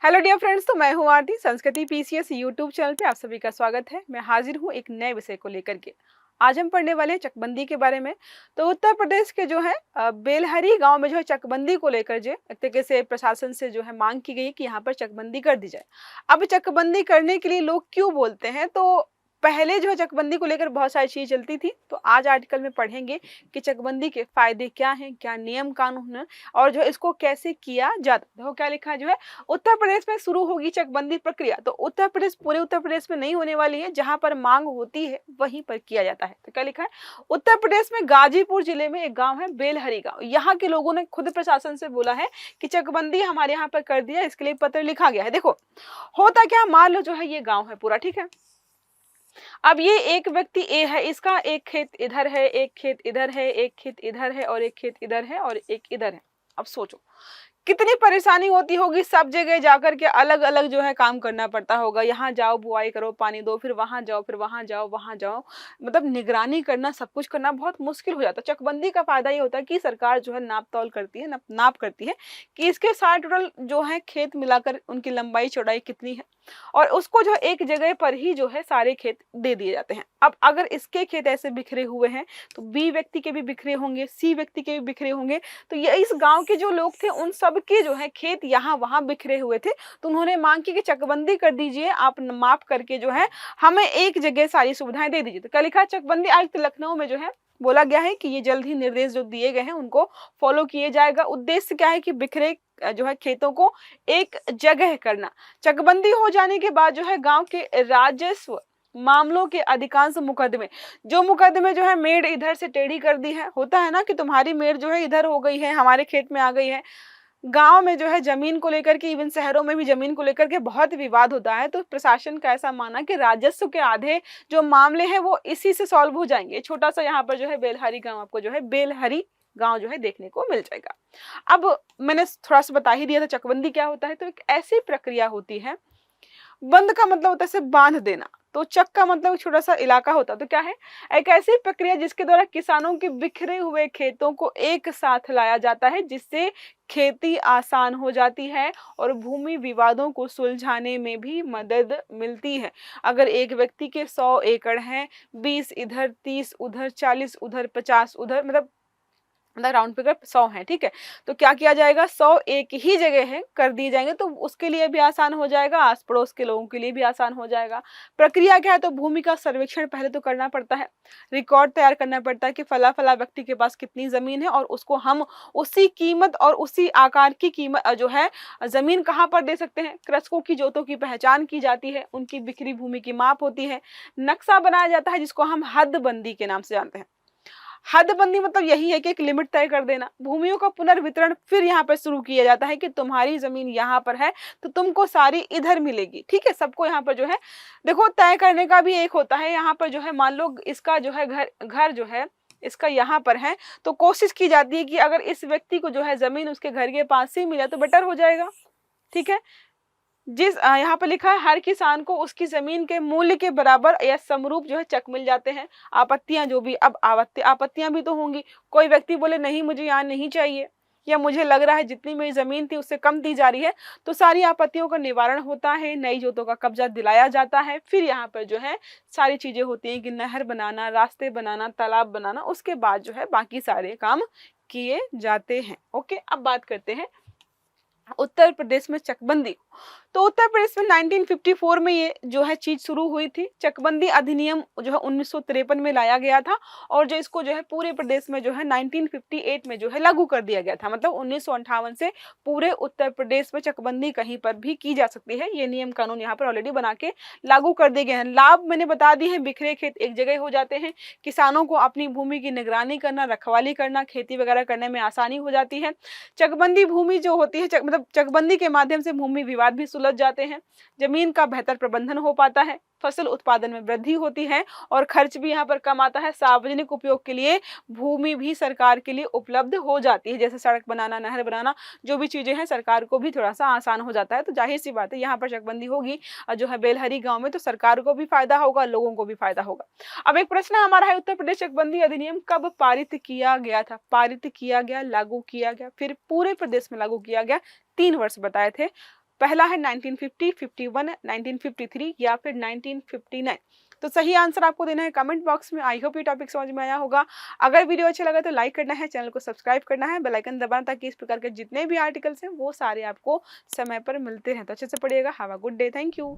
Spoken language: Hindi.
हेलो डियर फ्रेंड्स, तो मैं हूं आरती। संस्कृति पीसीएस यूट्यूब चैनल पे आप सभी का स्वागत है। मैं हाजिर हूं एक नए विषय को लेकर के। आज हम पढ़ने वाले हैं चकबंदी के बारे में। तो उत्तर प्रदेश के जो है बेलहरी गांव में जो है चकबंदी को लेकर जो एक तरीके से प्रशासन से जो है मांग की गई है कि यहाँ पर चकबंदी कर दी जाए। अब चकबंदी करने के लिए लोग क्यों बोलते हैं, तो पहले जो है चकबंदी को लेकर बहुत सारी चीजें चलती थी। तो आज आर्टिकल में पढ़ेंगे कि चकबंदी के फायदे क्या हैं, क्या नियम कानून है और जो है इसको कैसे किया जाता है। देखो क्या लिखा है जो है, उत्तर प्रदेश में शुरू होगी चकबंदी प्रक्रिया। तो उत्तर प्रदेश, पूरे उत्तर प्रदेश में नहीं होने वाली है, जहां पर मांग होती है वहीं पर किया जाता है। तो क्या लिखा है, उत्तर प्रदेश में गाजीपुर जिले में एक गांव है बेलहरी गांव। यहाँ के लोगों ने खुद प्रशासन से बोला है कि चकबंदी हमारे यहाँ पर कर दिया, इसके लिए पत्र लिखा गया है। देखो होता क्या, मान लो जो है ये गाँव है पूरा, ठीक है। अब ये एक व्यक्ति ए है, इसका एक खेत इधर है, एक खेत इधर है, एक खेत इधर है और एक खेत इधर है और एक इधर है। अब सोचो कितनी परेशानी होती होगी, सब जगह जाकर के अलग अलग जो है काम करना पड़ता होगा। यहाँ जाओ, बुआई करो, पानी दो, फिर वहां जाओ, फिर वहां जाओ, वहां जाओ, मतलब निगरानी करना, सब कुछ करना बहुत मुश्किल हो जाता है। चकबंदी का फायदा ये होता है कि सरकार जो है नाप तौल करती है, नाप करती है कि इसके सारे टोटल जो है खेत मिलाकर उनकी लंबाई चौड़ाई कितनी है, और उसको जो एक जगह पर ही जो है सारे खेत दे दिए जाते हैं। अब अगर इसके खेत ऐसे बिखरे हुए हैं तो बी व्यक्ति के भी बिखरे होंगे, सी व्यक्ति के भी बिखरे होंगे। तो ये इस गांव के जो लोग थे उन सब के जो है खेत यहाँ वहां बिखरे हुए थे। तो उन्होंने मांग की कि चकबंदी कर दीजिए, आप माप करके जो है हमें एक जगह सारी सुविधाएं दे दीजिए। तो क्या लिखा है, चकबंदी आयुक्त लखनऊ में जो है बोला गया है कि ये जल्द ही निर्देश जो दिए गए हैं उनको फॉलो किए जाएगा। उद्देश्य क्या है कि बिखरे जो है खेतों को एक जगह करना। चकबंदी हो जाने के बाद जो है गांव के राजस्व मामलों के अधिकांश मुकदमे, जो मुकदमे जो है मेड़ इधर से टेढ़ी कर दी है, होता है ना कि तुम्हारी मेड़ जो है इधर हो गई है, हमारे खेत में आ गई है। गांव में जो है जमीन को लेकर के, इवन शहरों में भी जमीन को लेकर के बहुत विवाद होता है। तो प्रशासन का ऐसा माना कि राजस्व के आधे जो मामले हैं वो इसी से सॉल्व हो जाएंगे। छोटा सा यहाँ पर जो है बेलहरी गांव, आपको जो है बेलहरी गांव जो है देखने को मिल जाएगा। अब मैंने थोड़ा सा बता ही दिया था चकबंदी क्या होता है। तो एक ऐसी प्रक्रिया होती है, बंद का मतलब होता है सिर्फ बांध देना, तो चक का मतलब छोटा सा इलाका होता। तो क्या है, एक ऐसी प्रक्रिया जिसके द्वारा किसानों के बिखरे हुए खेतों को एक साथ लाया जाता है, जिससे खेती आसान हो जाती है और भूमि विवादों को सुलझाने में भी मदद मिलती है। अगर एक व्यक्ति के 100 एकड़ हैं, 20 इधर, 30 उधर, 40 उधर, 50 उधर, मतलब राउंड फिगर 100 है, ठीक है। तो क्या किया जाएगा, 100 एक ही जगह है कर दिए जाएंगे, तो उसके लिए भी आसान हो जाएगा, आस पड़ोस के लोगों के लिए भी आसान हो जाएगा। प्रक्रिया क्या है, तो भूमि का सर्वेक्षण पहले तो करना पड़ता है, रिकॉर्ड तैयार करना पड़ता है कि फला फला व्यक्ति के पास कितनी जमीन है, और उसको हम उसी कीमत और उसी आकार की कीमत जो है जमीन कहाँ पर दे सकते हैं। कृषकों की जोतों की पहचान की जाती है, उनकी बिखरी भूमि की माप होती है, नक्शा बनाया जाता है जिसको हम हदबंदी के नाम से जानते हैं। हदबंदी मतलब यही है कि एक लिमिट तय कर देना। भूमियों का पुनर्वितरण फिर यहाँ पर शुरू किया जाता है कि तुम्हारी जमीन यहाँ पर है तो तुमको सारी इधर मिलेगी, ठीक है। सबको यहाँ पर जो है देखो तय करने का भी एक होता है। यहाँ पर जो है मान लो इसका जो है घर जो है इसका यहाँ पर है, तो कोशिश की जाती है कि अगर इस व्यक्ति को जो है जमीन उसके घर के पास ही मिले तो बेटर हो जाएगा, ठीक है। जिस यहाँ पर लिखा है, हर किसान को उसकी जमीन के मूल्य के बराबर या समरूप जो है चक मिल जाते हैं। आपत्तियां जो भी, अब आपत्तियां भी तो होंगी। कोई व्यक्ति बोले नहीं मुझे यहाँ नहीं चाहिए, या मुझे लग रहा है जितनी मेरी जमीन थी उससे कम दी जा रही है, तो सारी आपत्तियों का निवारण होता है, नई जोतों का कब्जा दिलाया जाता है। फिर यहाँ पर जो है सारी चीजें होती हैं कि नहर बनाना, रास्ते बनाना, तालाब बनाना, उसके बाद जो है बाकी सारे काम किए जाते हैं। ओके, अब बात करते हैं उत्तर प्रदेश में चकबंदी। तो उत्तर प्रदेश में 1954 में ये जो है चीज शुरू हुई थी। चकबंदी अधिनियम जो है 1953 में लाया गया था, और जो इसको जो है पूरे प्रदेश में जो है 1958 में जो है लागू कर दिया गया था। मतलब 1958 से पूरे उत्तर प्रदेश में चकबंदी कहीं पर भी की जा सकती है। ये नियम कानून यहाँ पर ऑलरेडी बना के लागू कर दिए गए हैं। लाभ मैंने बता दी है, बिखरे खेत एक जगह हो जाते हैं, किसानों को अपनी भूमि की निगरानी करना, रखवाली करना, खेती वगैरह करने में आसानी हो जाती है। चकबंदी भूमि जो होती है मतलब चकबंदी के माध्यम से भूमि विवाद भी सुलझ जाते हैं, जमीन का बेहतर प्रबंधन हो पाता है, फसल उत्पादन में वृद्धि होती है और खर्च भी यहाँ पर कम आता है। सार्वजनिक उपयोग के लिए भूमि भी सरकार के लिए उपलब्ध हो जाती है, जैसे सड़क बनाना, नहर बनाना, जो भी चीजें हैं सरकार को भी थोड़ा सा आसान हो जाता है। तो जाहिर सी बात है यहाँ पर चकबंदी होगी जो है बेलहरी गांव में, तो सरकार को भी फायदा होगा, लोगों को भी फायदा होगा। अब एक प्रश्न हमारा है, उत्तर प्रदेश चकबंदी अधिनियम कब पारित किया गया था? पारित किया गया, लागू किया गया, फिर पूरे प्रदेश में लागू किया गया। 3 वर्ष बताए थे। पहला है 1950, 51, 1953 या फिर 1959। तो सही आंसर आपको देना है कमेंट बॉक्स में। आई होप ये टॉपिक समझ में आया होगा। अगर वीडियो अच्छा लगा तो लाइक करना है, चैनल को सब्सक्राइब करना है, बेल आइकन दबाना, ताकि इस प्रकार के जितने भी आर्टिकल्स हैं वो सारे आपको समय पर मिलते रहें। तो अच्छे से पढ़िएगा। Have a good day. Thank you.